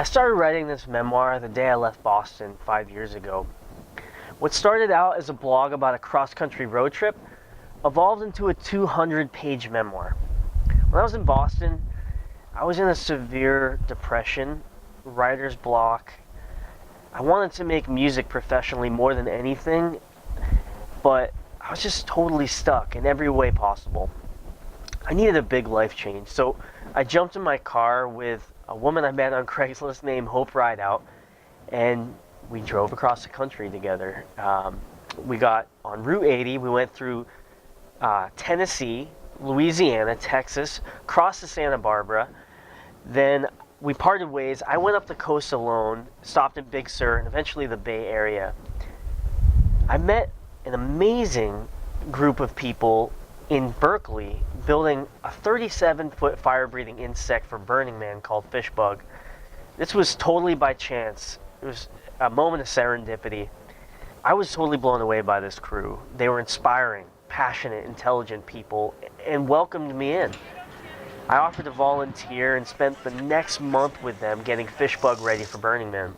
I started writing this memoir the day I left Boston 5 years ago. What started out as a blog about a cross-country road trip evolved into a 200-page memoir. When I was in Boston, I was in a severe depression, writer's block. I wanted to make music professionally more than anything, but I was just totally stuck in every way possible. I needed a big life change, so I jumped in my car with a woman I met on Craigslist named Hope Rideout, and we drove across the country together. We got on Route 80, we went through Tennessee, Louisiana, Texas, crossed to Santa Barbara, then we parted ways. I went up the coast alone, stopped in Big Sur, and eventually the Bay Area. I met an amazing group of people in Berkeley building a 37-foot fire-breathing insect for Burning Man called Fishbug. This was totally by chance. It was a moment of serendipity. I was totally blown away by this crew. They were inspiring, passionate, intelligent people and welcomed me in. I offered to volunteer and spent the next month with them getting Fishbug ready for Burning Man.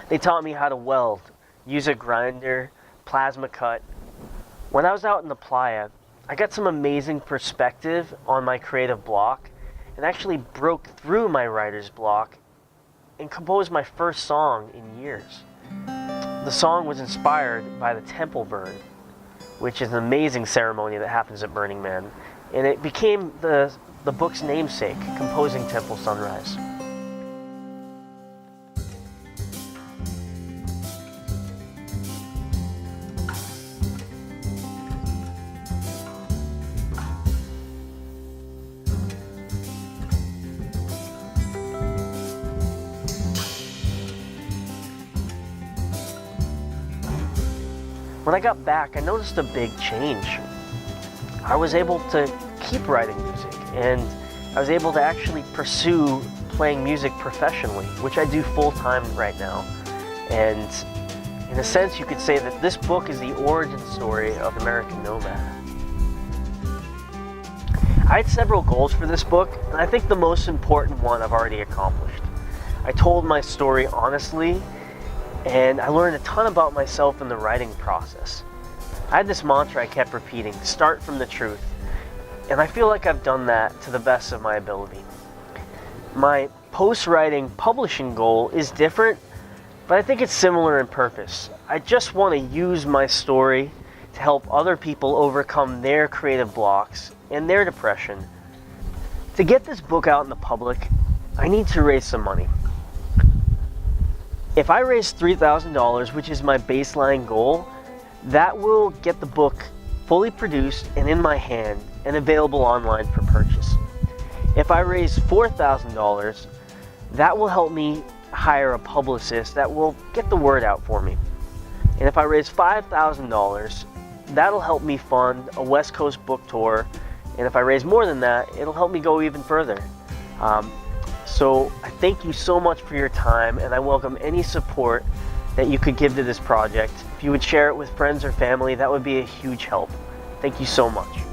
They taught me how to weld, use a grinder, plasma cut. When I was out in the playa, I got some amazing perspective on my creative block and actually broke through my writer's block and composed my first song in years. The song was inspired by the temple burn, which is an amazing ceremony that happens at Burning Man, and it became the book's namesake, Composing Temple Sunrise. When I got back, I noticed a big change. I was able to keep writing music, and I was able to actually pursue playing music professionally, which I do full-time right now. And in a sense, you could say that this book is the origin story of American Nomad. I had several goals for this book, and I think the most important one I've already accomplished. I told my story honestly, and I learned a ton about myself in the writing process. I had this mantra I kept repeating, start from the truth. And I feel like I've done that to the best of my ability. My post-writing publishing goal is different, but I think it's similar in purpose. I just want to use my story to help other people overcome their creative blocks and their depression. To get this book out in the public, I need to raise some money. If I raise $3,000, which is my baseline goal, that will get the book fully produced and in my hand and available online for purchase. If I raise $4,000, that will help me hire a publicist that will get the word out for me. And if I raise $5,000, that'll help me fund a West Coast book tour. And if I raise more than that, it'll help me go even further. So I thank you so much for your time, and I welcome any support that you could give to this project. If you would share it with friends or family, that would be a huge help. Thank you so much.